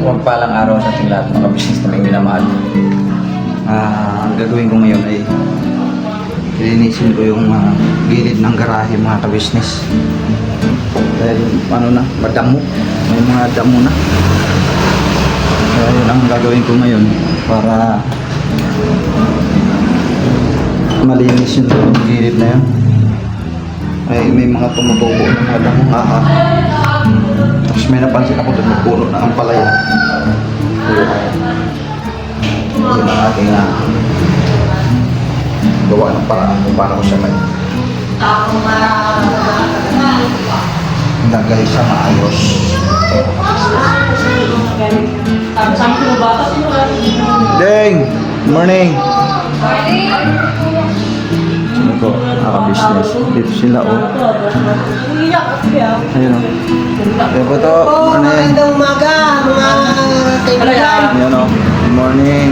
Magpalang araw sa ating lahat mga business na may minamahal. Ang gagawin ko ngayon ay linisin ko yung gilid ng garahe mga ka-business. Dahil madamo. May mga damo na. Kaya yun ang gagawin ko ngayon para malinis yung gilid na yun. Ay, may mga tumutubo ng mga damong tapos may napansin ako doon, puno na ang palaya. Yun ang aking gawa ng paraan kung paano ko siya may lagay sa maayos. Deng! Morning! Sino ko? Naka-business. Dito sila Ayun o. Kaya po ito. Magandang umaga, mga kaibigan. Ayan o. Good morning.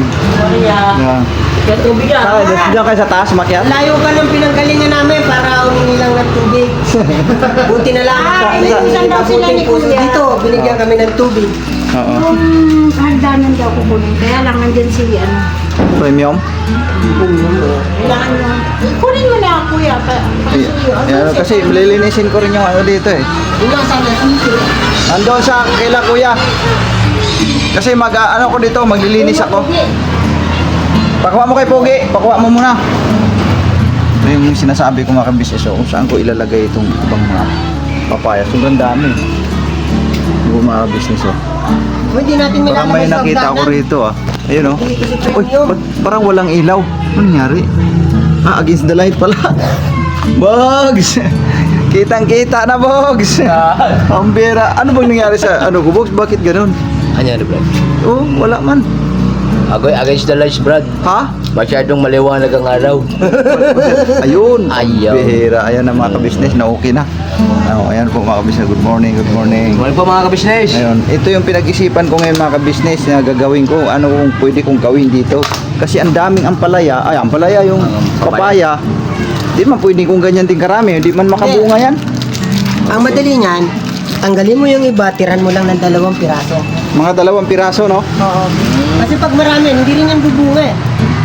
Yeah. Kaya tubig Diyan kayo sa taas, makyat? Layo ka ng pinanggalingan namin para humingi lang ng tubig. Buti na lang. Inuusan daw sila ni Kuya. Dito, binigyan kami ng tubig. Oo. Kung hagdanan daw kukunin, kaya lang nandyan si Premium? Kailangan nyo. Kunin mo na kuya. Ayan, kasi lilinisin ko rin yung dito eh. Nandun sa kila kuya. Kasi ko dito, maglilinis ako. Pakuha mo kay Pogi, pakuha mo muna. Ito yung sinasabi ko mga kabisnes, kung saan ko ilalagay itong ibang mga papaya. Sobrang dami. Yung mga kabisnes Hindi natin Parang may nakita ko rito Ayun Uy, parang walang ilaw. Ano nangyari? Against the light pala. Bogs! Kitang-kita na, Bogs! Ang bira. Ano bang nangyari sa ko, Bogs? Bakit ganun? Ano Brad? Wala man. Against the lights, Brad. Ha? Masyadong maliwanag ang araw. Ayun. Ayaw. Bihira. Ayan na mga kabisnes na okay na. Ayan po mga kabisnes. Good morning, good morning. Morning po mga kabisnes. Ayun. Ito yung pinag-isipan ko ngayon mga kabisnes na gagawin ko. Ano kung pwede kong gawin dito. Kasi ang daming ampalaya. Ampalaya yung papaya. Di man pwede kong ganyan din karami. Di man makabunga yan. Ang madali niyan, tanggalin mo yung iba, tiran mo lang ng 2 piraso. Mga 2 piraso, no? Oo. Kasi pag marami, hindi rin yan bubunga eh.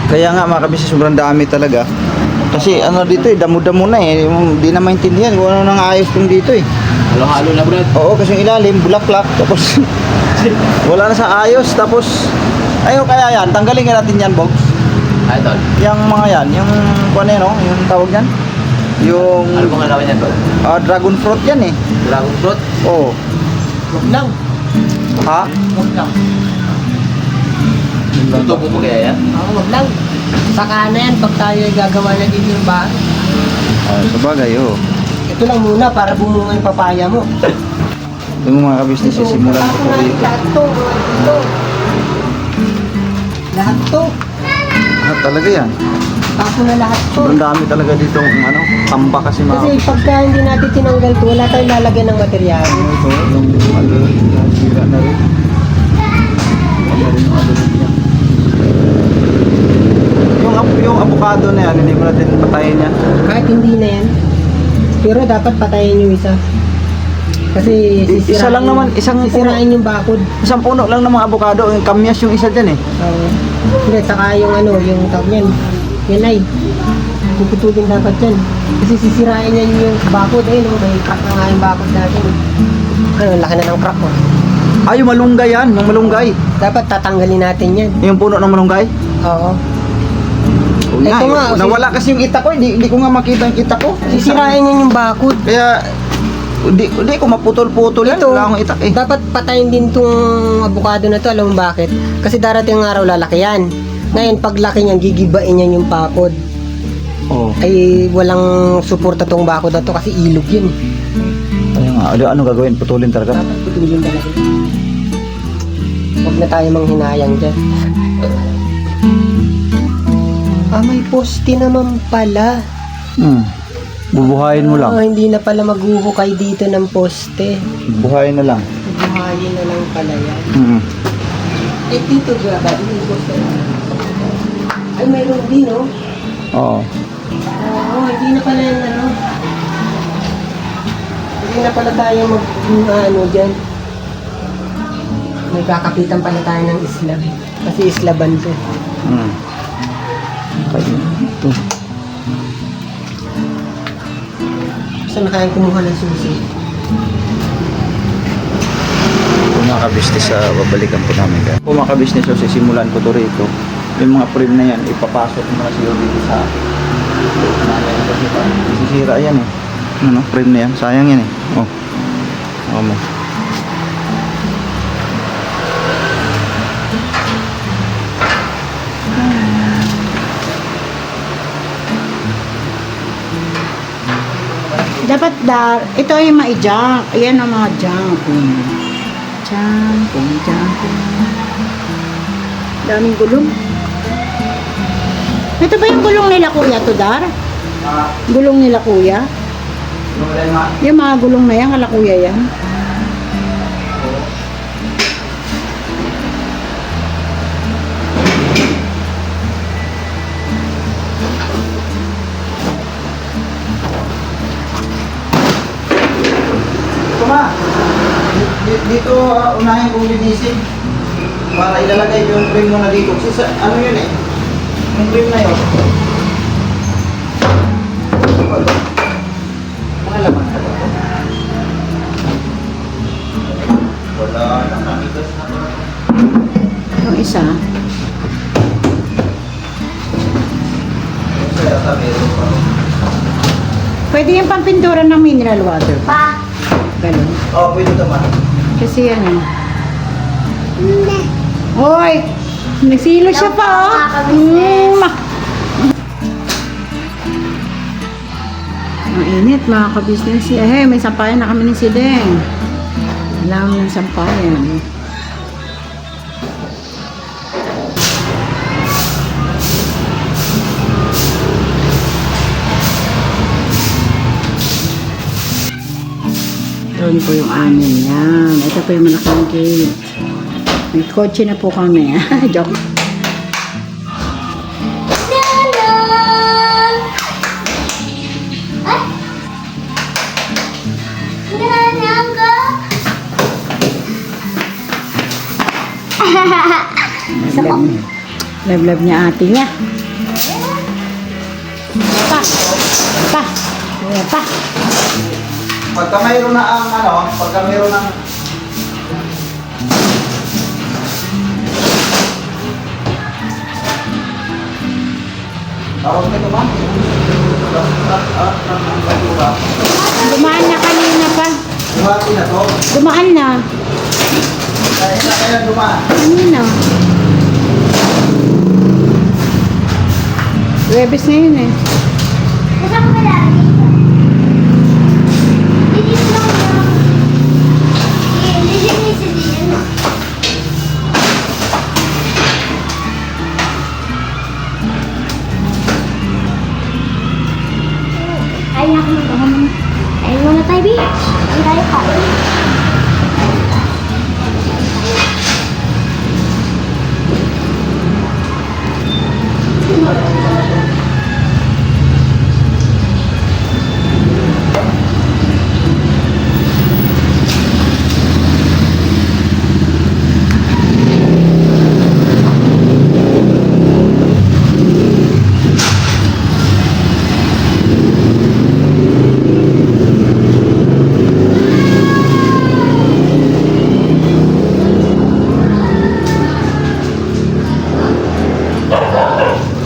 Kaya nga mga kabisnes, sobrang dami talaga. Kasi dito damo-damo na Hindi na maintindihan kung ano nang ayos kung dito Halo-halo na, Brad. Oo, kasi yung ilalim, bulaklak. Tapos, wala na sa ayos. Tapos, kaya yan. Tanggalin ka natin yan, Bogs. Idol. Yung mga yan, yung yung tawag yan. Yung Ano pong alawan yan, Brad? dragon fruit yan Dragon fruit? Oo. Huwag lang. Ha? Huwag lang. Ito po kaya yan? Oo, wag lang. Saka na yan pag tayo ay gagawa na dito yung bahay. Sabagay, Ito lang muna para bumunga yung papaya mo. Yung mga kabisnes, simulan ko po dito. Lahat to. Lahat to. Talaga yan. Tapo na lahat to. Sobrang dami talaga dito tamba kasi mga... Kasi pagka hindi natin tinanggal to, wala tayong lalagyan ng material. Ito, yung nasira na rin. Wala rin yung niya. Yung avocado na yan, hindi mo natin patayin yan. Kahit hindi na yan. Pero dapat patayin yung isa. Kasi Isa lang naman, sisirain yung bakod. isang puno lang ng mga avocado, yung kamyas yung isa dyan Hindi, saka yung yung tawag yan. Yan ay. Puputulin dapat yan. Kasi sisirain yan yung bakod may crack na nga yung bakod natin. Laki na ng crack yung malunggay yan, yung malunggay. Dapat tatanggalin natin yan. Yung puno ng malunggay. Oo. Ito nga, nawala kasi yung kita ko, hindi ko nga makita yung kita ko. Sisirain yan yung bakod. Kaya, hindi ko maputol-putol yan. Wala akong itak Dapat patayin din tong avocado na to. Alam mo bakit? Kasi darating ang araw lalaki yan. Ngayon, pag laki niyan, gigibain yan yung bakod. Ay walang suporta tong bakod na to kasi ilog yun. Kaya nga, ano gagawin? Putulin talaga? Dapat putulin talaga. Huwag na tayo manghinayang dyan. May poste naman pala. Bubuhayin mo lang. Hindi na pala maghuhukay dito ng poste. Buhayin na lang. Buhayin na lang pala yan. Dito ba? May poste na. Ay, mayroon din, Oo. Hindi na pala yan, Hindi na pala tayo dyan. May kakapitan pala tayo ng Islam. Kasi Islaban to. Ito. Saan na kayang kumuha ng susi? Kung mga kabisnes, babalikan po namin ka. Kung mga kabisnes, so sisimulan ko to rito. Yung mga frame na yan, ipapasok mo na siguro dito sa sisira yan eh. Ano, frame na yan. Sayang yan eh. Oh. Oh mo. Dapat ito ay ma-junk. Ayan ang mga junk. Junk. Daming gulong. Ito ba yung gulong nila kuya to, Dar? Gulong nila kuya? Yung mga gulong na yan, kala kuya yan. Ito ma. Dito unahin kong linisin. Para ilalagay yung frame mo na dito. Kasi ano yun eh. Yung frame na yun. Mga laman ka ba? Wala na. Namigas na. Yung isa. Kaya meron pa. Pwede yung pampintura ng mineral water. Pa! Ganun. Oo, pwede naman. Kasi yan eh. Hoy! Nagsilo siya pa oh. Ang init mga kabisnes. Eh, may sampayan na kami ni Sideng. Alam ng sampayan. Doon po yung amin. Yan. Ito po yung malaking gate. May kotse na po kami. Joke. Love niya ate niya. Pa. Kuya pa. Pagka mayroon na ang ano, pagka mayroon ng tawag nito ba? Dumaan na kanina pa. Buhati na to. Dumaan na. Kaya dumaan. Kanina. Webes na yun eh. Kasama ka lagi. Hindi mo lang lilinisin din. Ay, ako na ba? Ay, muna tayo, B. Ay, tayo pa.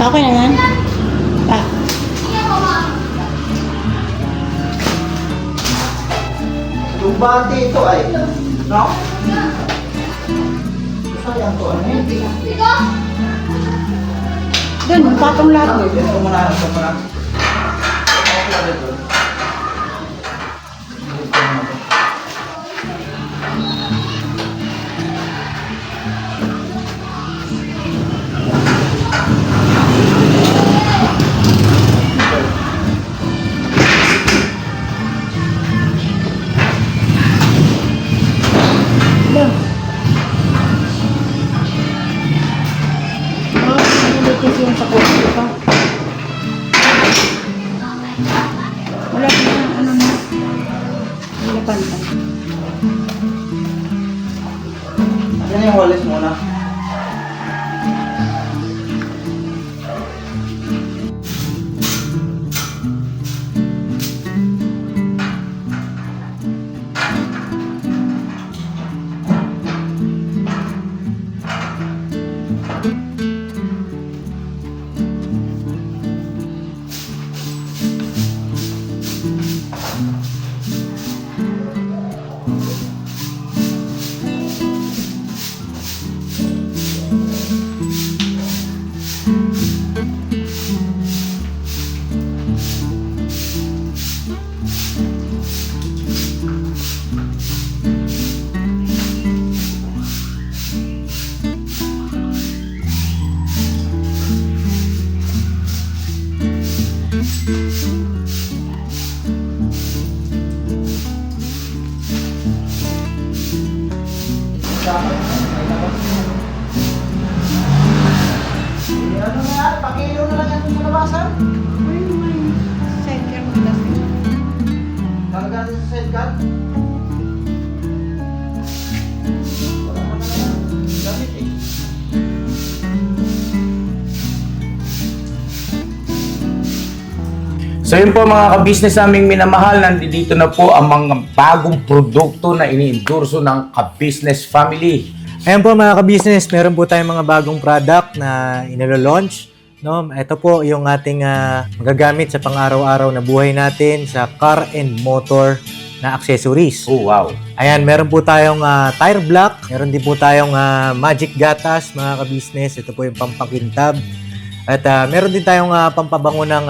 Okay na yan? Ah. Yung bati ito ay, no? Sayang to, ano yun? Doon, patong lahat. Ito muna, ito muna. Kasi yung sa kotse pa. Wala na, ano na. Wala panta. Yan yung walis muna. Ano na yan? Pakilo na lang yan sa labasan. Talaga sa sidecar? Wala naman na gamit eh. So yun po mga ka-business naming minamahal, nandito na po ang mga bagong produkto na ini-endorso ng ka-business family. Ayan po mga ka-business, meron po tayong mga bagong product na inilo-launch. No? Ito po yung ating magagamit sa pang-araw-araw na buhay natin sa car and motor na accessories. Oh wow! Ayan, meron po tayong tire block, meron din po tayong magic gatas mga ka-business. Ito po yung pampakintab. At meron din tayong pampabango ng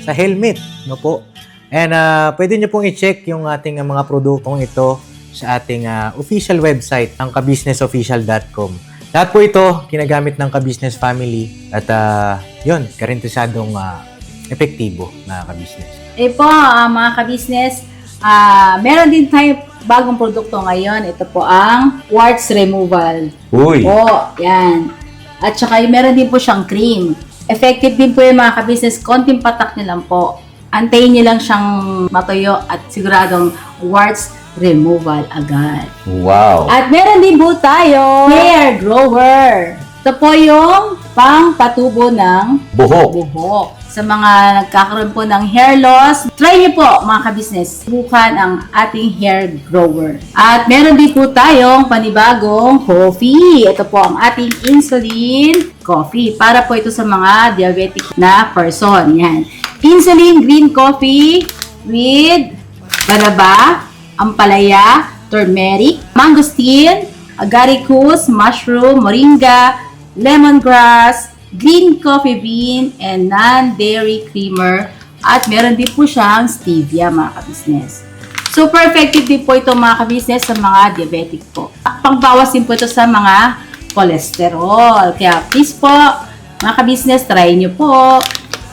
sa helmet, no po. And pwede nyo pong i-check yung ating mga produktong ito sa ating official website, ang kabusinessofficial.com. Lahat po ito ginagamit ng ka-business family at yun, karintisadong epektibo na ka-business. Po, mga ka-business, meron din tayo bagong produkto ngayon. Ito po ang warts removal. Uy! Po, yan. At saka meron din po siyang cream. Effective din po yung mga ka-business. Konting patak nyo lang po. Antayin nyo lang siyang matuyo at siguradong warts removal agad. Wow! At meron din po tayo hair grower. Ito po yung pang-patubo ng buhok. Sa mga nagkakaroon po ng hair loss, try niyo po mga ka-business. Subukan ang ating hair grower. At meron din po tayong panibagong coffee. Ito po ang ating insulin coffee. Para po ito sa mga diabetic na person. Yan. Insulin green coffee with banaba, ampalaya, turmeric, mangosteen, agaricus, mushroom, moringa, lemongrass, green coffee bean, and non-dairy creamer. At meron din po siyang stevia mga ka-business. Super effective din po ito mga ka-business sa mga diabetic po. Pangbawas din po ito sa mga cholesterol. Kaya please po, mga ka-business, try nyo po.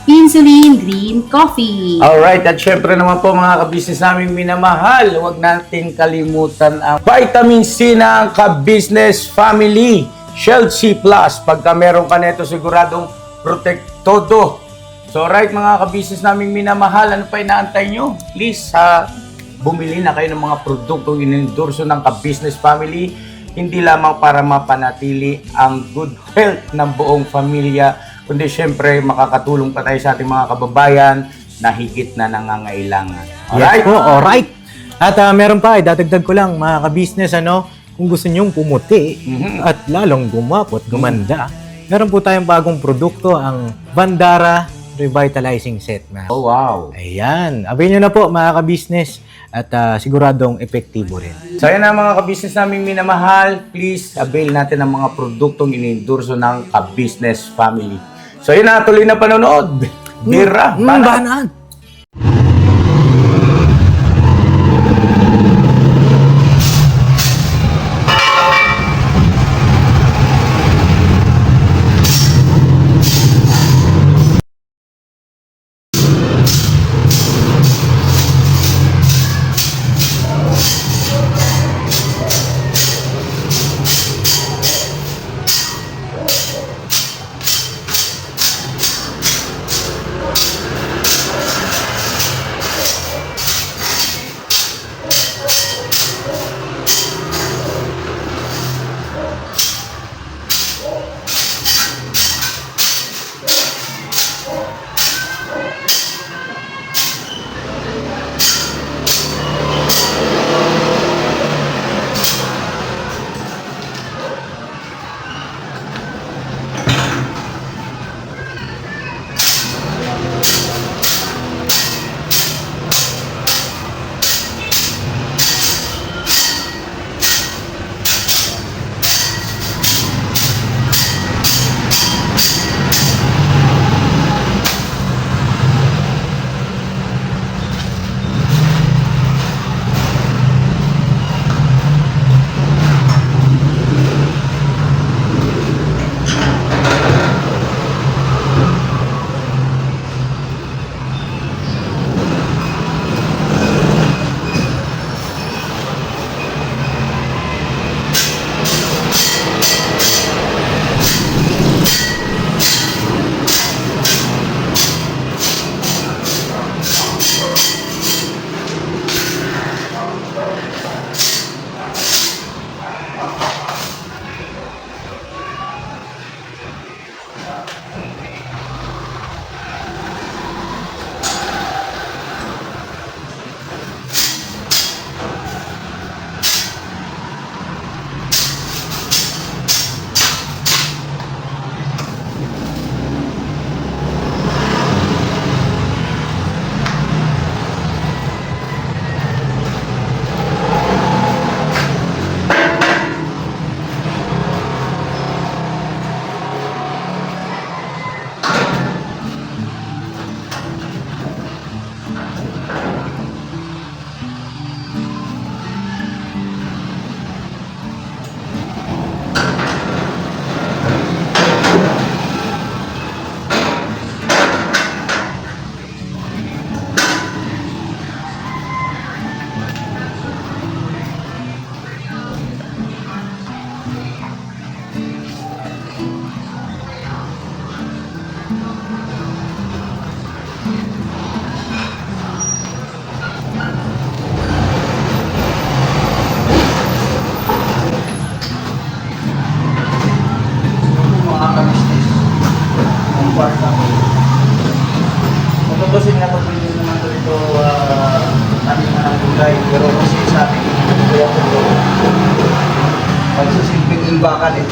Insulin Green Coffee. Alright, at syempre naman po mga ka-business naming minamahal, huwag natin kalimutan ang vitamin C ng ka-business family. Shield C+. Pagka meron ka nito, siguradong protektodo. So right mga ka-business naming minamahal, ano pa inaantay nyo? Please, bumili na kayo ng mga produktong inendorso ng ka-business family. Hindi lamang para mapanatili ang good health ng buong pamilya, kundi syempre makakatulong pa tayo sa ating mga kababayan na higit na nangangailangan. Alright? Yes po, alright. At meron pa, dadagdag ko lang mga ka-business, kung gusto nyong pumuti at lalong gumapot, gumanda, meron po tayong bagong produkto, ang Bandara Revitalizing Set. Oh wow! Ayan, avail nyo na po mga ka-business at siguradong epektibo rin. So yan ang mga ka-business naming minamahal. Please avail natin ang mga produktong inendorso ng ka-business family. So yun na, tuloy na panonood. Bira, Banat!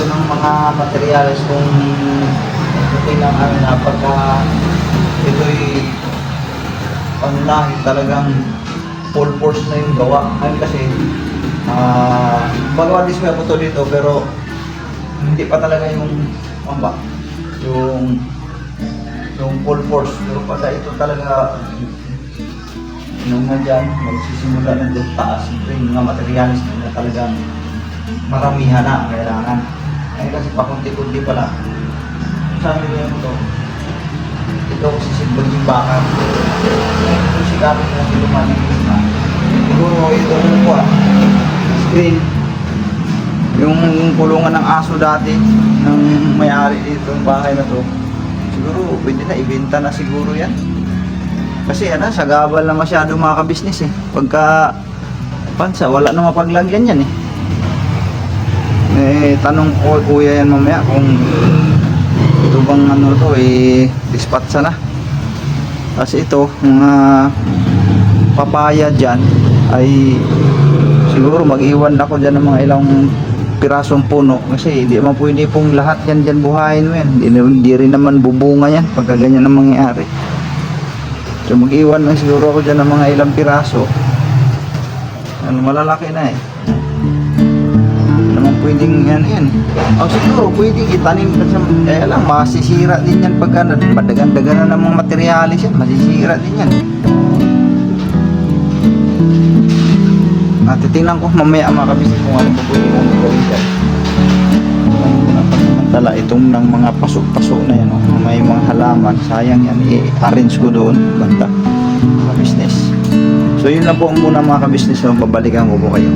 ito ng mga materials kung okay lang ano na pagka ito'y panlahi talagang full force na yung gawa. Ngayon kasi magawa display po to dito pero hindi pa talaga yung yung full force. Pero pagka ito talaga nung nandyan, magsisimula na doon taas. Ito yung mga materials na talagang maramihan na kailangan. Ngayon kasi pakunti-kunti pala. Sabi ko yan ito. Ito kasi simbol yung bakal. Kung sikapin na sila lumalinis na. Siguro itong screen. Yung kulungan ng aso dati ng may-ari itong bahay na to. Siguro pwede na ibenta na siguro yan. Kasi sagabal na masyado mga kabisnes eh. Pagka pansa, wala na mapaglagyan yan eh. Tanong ko kuya yan mamaya kung ito bang dispatcha na. Kasi ito, mga papaya dyan ay siguro mag-iwan ako dyan ng mga ilang pirasong puno. Kasi hindi naman pwede pong lahat yan dyan buhayin mo yan. Hindi rin naman bubunga yan pagka ganyan ang mangyayari. So mag-iwan lang siguro ako dyan ng mga ilang piraso. Malalaki na eh. Naman pwedeng yan. Siguro pwedeng itanim kasi kaya lang masisira din yan pagka madagan-dagan na ng mga materialis yan. Masisira din yan. Titingnan ko mamaya mga kabisnes kung ano pa pwede namin gawin dyan. Tala itong ng mga pasok-pasok na yan, may mga halaman, sayang yan, i-arrange ko doon banda mga business. So yun lang po muna mga kabisnes, babalikan ko po kayo.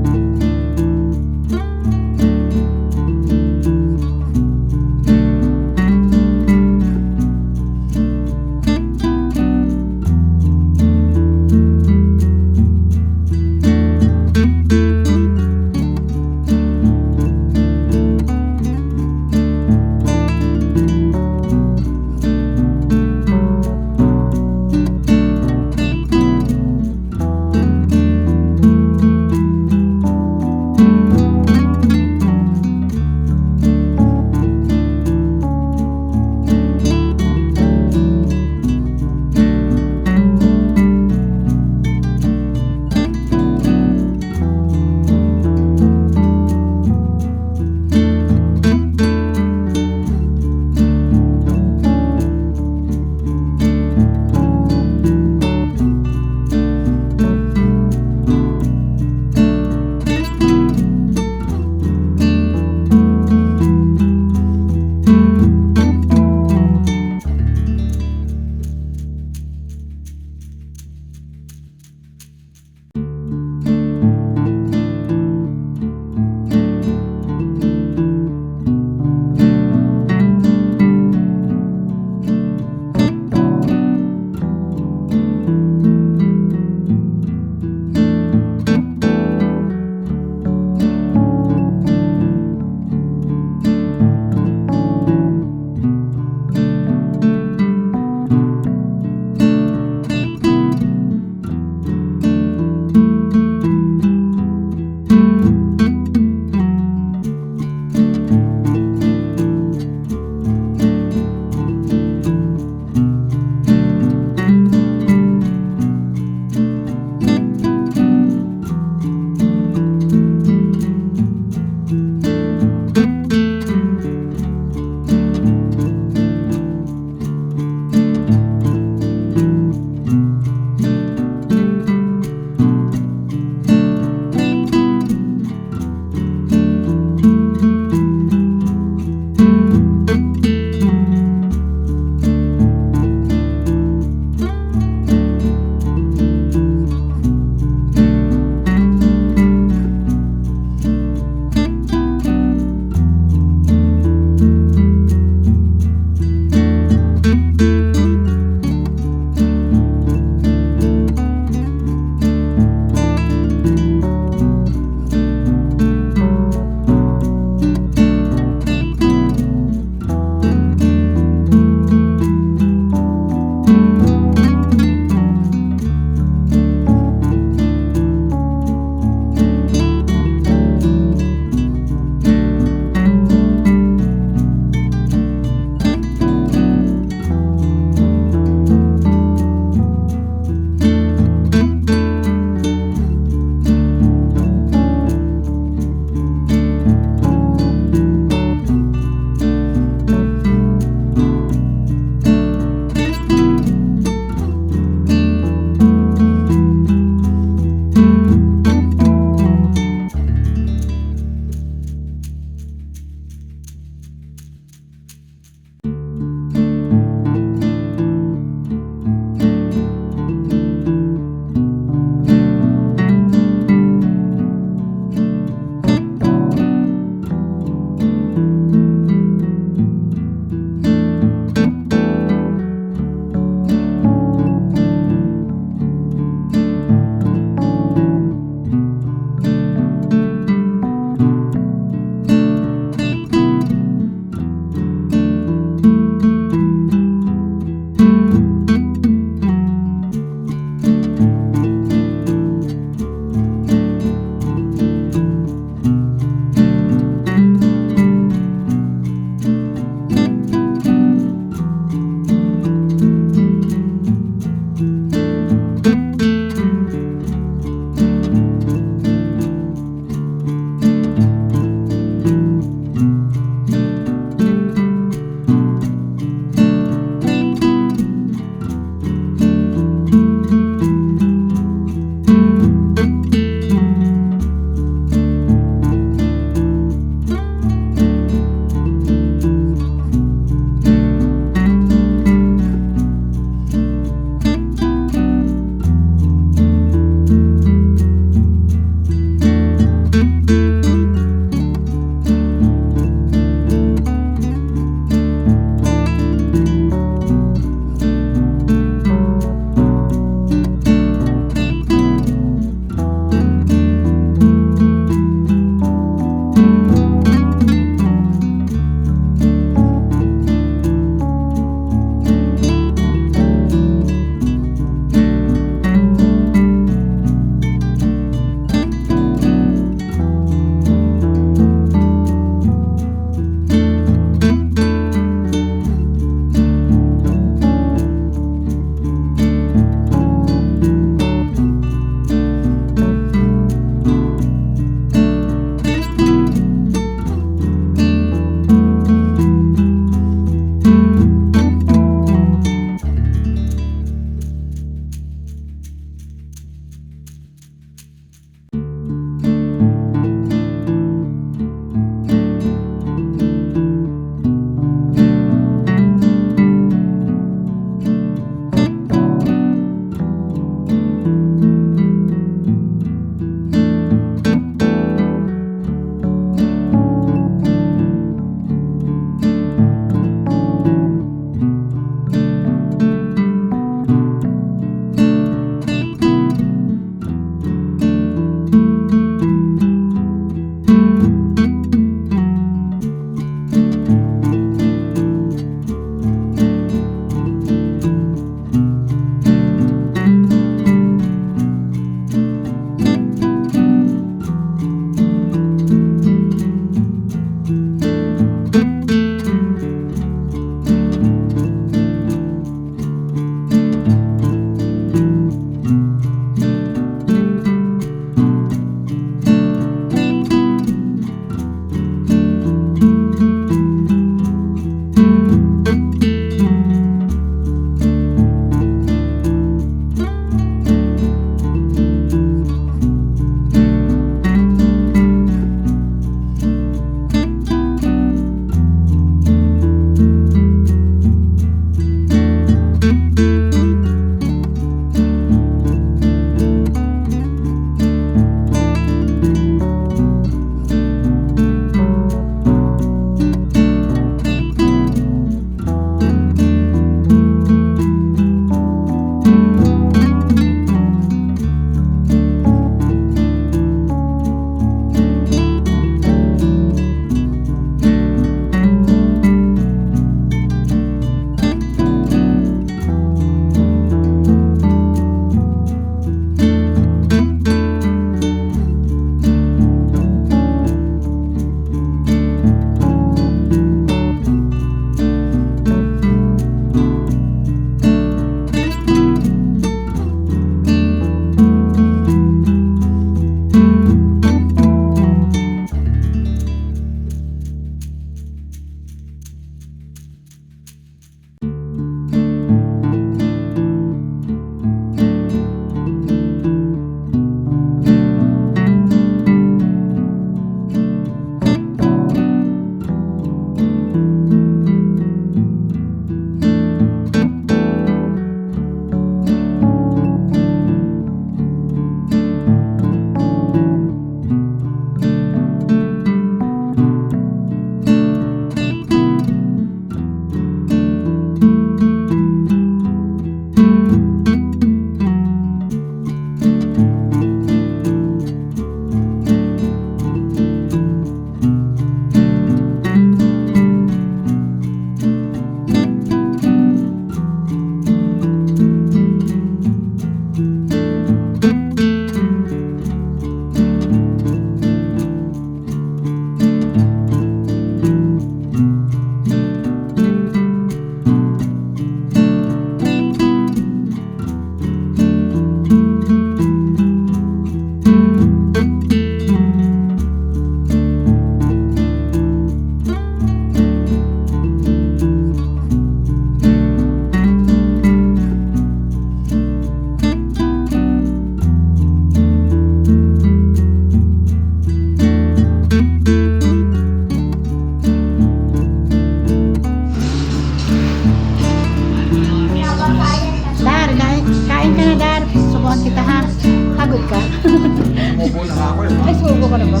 Mauubo ka na ba?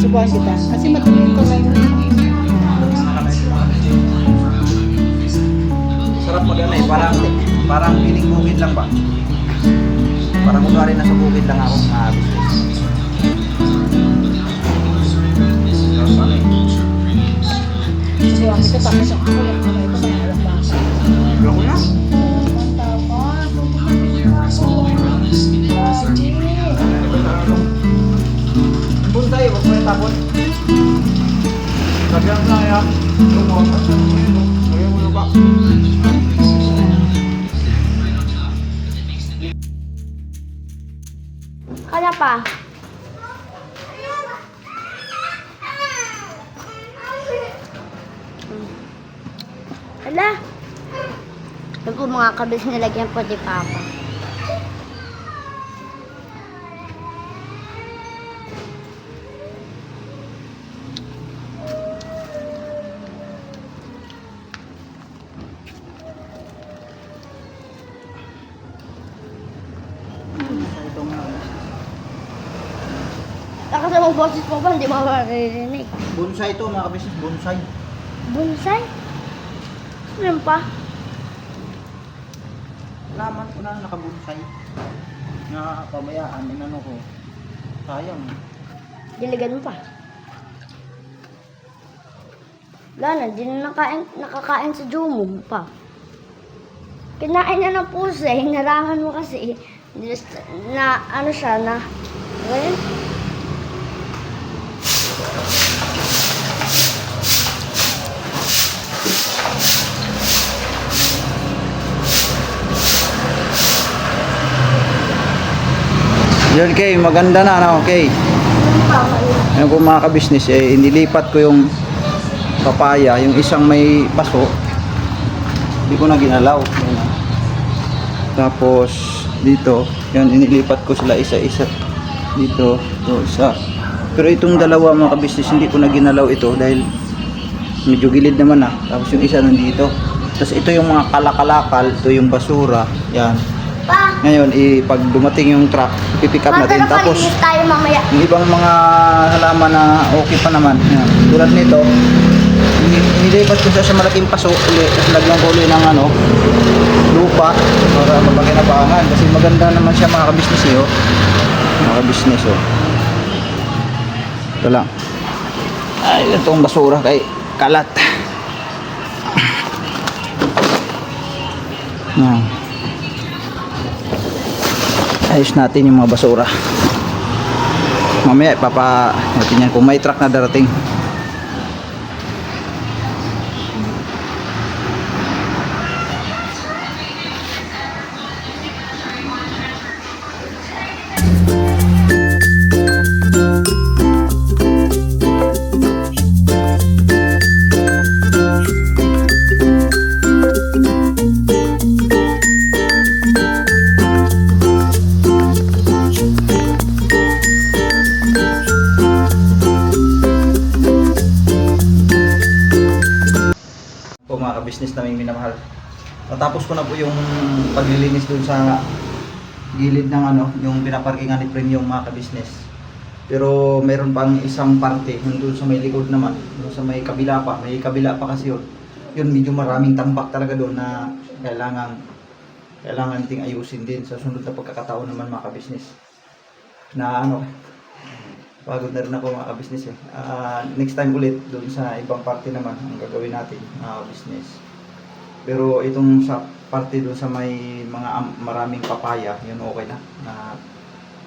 Subuhan kita. Kasi madumi yung kamay mo. Sarap magana eh. Parang piling bukid lang ba? Parang kunwari nasa bukid lang ako mga business. Sarap ano eh. Subuhan kita. Tapos yung ako yung kamay ko. May alam ba? Gawin ko na. Bonsai, huwag mo yung tapon. Sabihan lang yan. Lumawas na mo yun. Ayaw mo ba? Kala pa. Hala. Yan po mga kabis nilagyan po ni Papa. Lakas ang boses mo ba? Hindi mo maririnig. Bonsai ito mga kabisnes, bonsai. Bonsai? Ano pa? Laman ko na nakabonsai. Nga pabayaan, inano ko. Sayang. Diligan mo pa. Wala na, di na nakakain sa Jomo pa. Kinain niya ng pusa, hinarangan mo kasi na ano siya na, well, Yun kay, maganda na ano, okay. Ayun po mga kabisnes, eh, inilipat ko yung papaya, yung isang may paso, hindi ko na ginalaw. Ayun, ah. Tapos dito, yan inilipat ko sila isa-isa. Dito, ito, isa. Pero itong dalawa mga kabisnes, hindi ko na ginalaw ito dahil medyo gilid naman ah. Tapos yung isa nandito. Tapos ito yung mga kalakalakal, ito yung basura, yan. pa, Ngayon, pag dumating yung truck, ipipick up natin. Tapos, magkakalinis tayo mamaya. yung ibang mga halaman na okay pa naman. Yan. Tulad nito, nilipat ko siya sa malaking paso ulit. Tapos lagyan ko ulit ng ano, lupa para mapakinabangan. Kasi maganda naman siya mga kabisnes eh. Oh. Mga kabisnes oh. Ito lang. Ay, itong basura kay kalat. Yan. Ayos natin yung mga basura. Mamaya natin yan kung may truck na darating. Po mga ka-business namin minamahal. Natapos ko na po yung paglilinis dun sa gilid ng ano, yung pinaparkingan ni Premium mga ka-business. Pero meron pang isang parte, yung dun sa may likod naman, dun sa may kabila pa. May kabila pa kasi yun. Yun medyo maraming tambak talaga doon na kailangan ting ayusin din sa sunod na pagkakataon naman mga ka-business. Na ano, pagod na rin ako mga ka-business eh. Next time ulit doon sa ibang parte naman ang gagawin natin mga business. Pero itong sa parte doon sa may mga maraming papaya, yun okay na.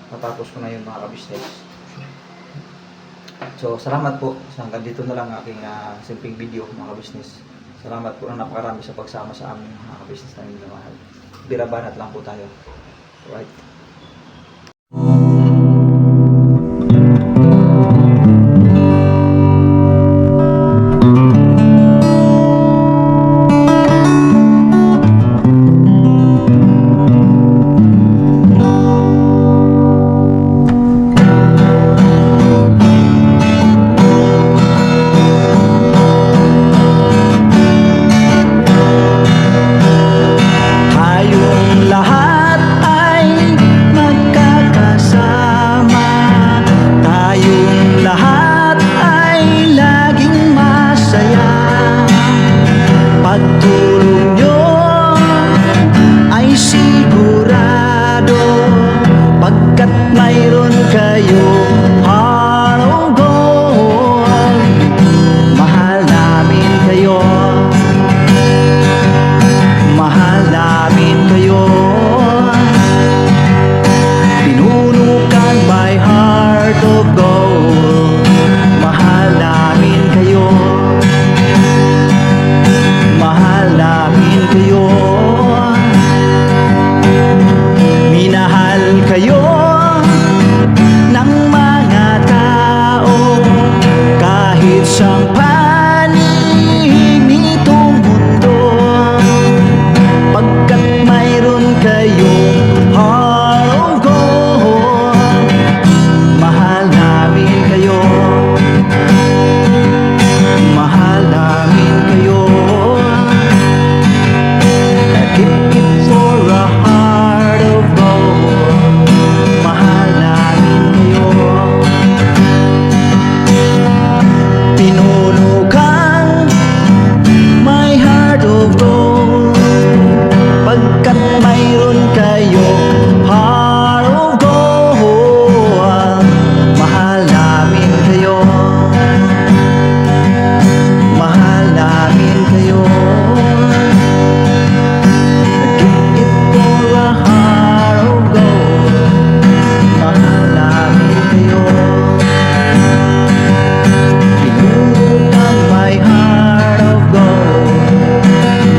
Natapos ko na yun mga ka-business. So salamat po. Hanggang dito na lang aking simpleng video mga ka-business. Salamat po na napakarami sa pagsama sa aming mga ka-business namin na mahal. Birabanat lang po tayo. Right. Tayong lahat ay gold. Mahal namin kayo. Mahal namin kayo. Minahal kayo ng mga tao kahit sa panig nitong mundo, pagkat mayroon kayong heart of gold. Mahal namin kayo. Mahal namin kayo. Keep it for a heart of gold. Mahal namin kayo. Pinuno kang my heart of gold, pagkat mayroon kayo heart of gold. Mahal namin kayo. Mahal namin kayo. Keep it for a heart of gold. Mahal namin kayo. Pinuno ang my heart of gold.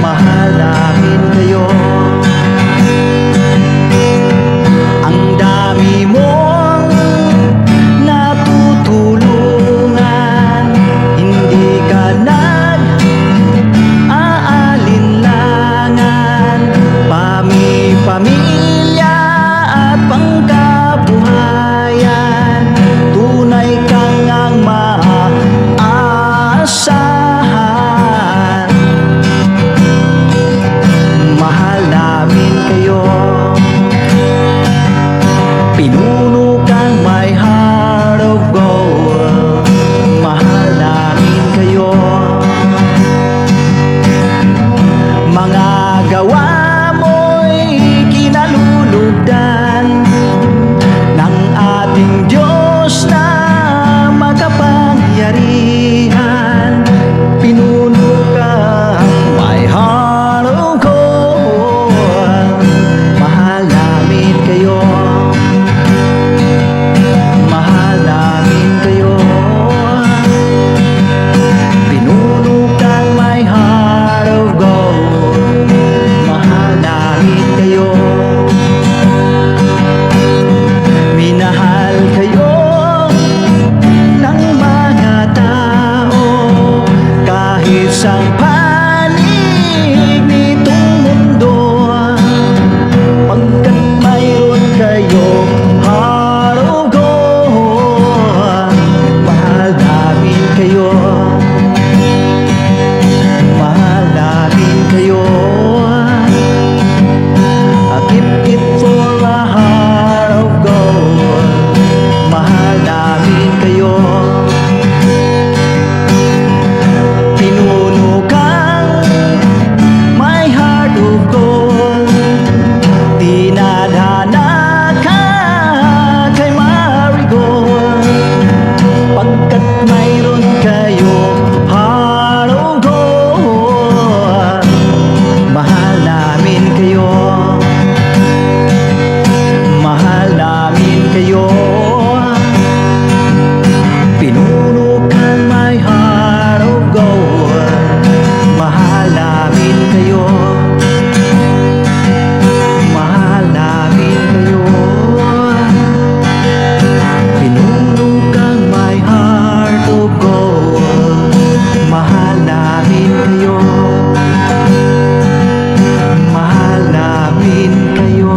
Mahal namin kayo. Ang dami mong natutulungan, hindi ka nag-aalinlangan. Pamilya at pangkabuhayan, tunay kang ang maaasahan. Mahal namin kayo. Pinuno kang my heart of gold. Mahal namin kayo. Mga gawa mo'y kinalulugdan ng ating Diyos na makapangyarihan. Pinuno kang my heart of gold. Mahal namin kayo. Mahal namin kayo. Pinuno kang my heart of gold. Mahal namin kayo. Minahal kayo ng mga tao kahit sa panig nitong mundo, pagkat mayroon kayong heart of gold. Mahal namin kayo. Mahal namin kayo. Keep it for a heart of gold. Mahal namin kayo. Pinuno kang my heart of gold. Dinadhana ka kay Marigold, pagkat mayroon kayong heart of gold. Mahal namin kayo. Mahal namin kayo. Pinuno kang my heart of gold. Mahal namin kayo. Mahal namin kayo. Pinuno kang my heart of gold. Mahal namin kayo. Mahal namin kayo.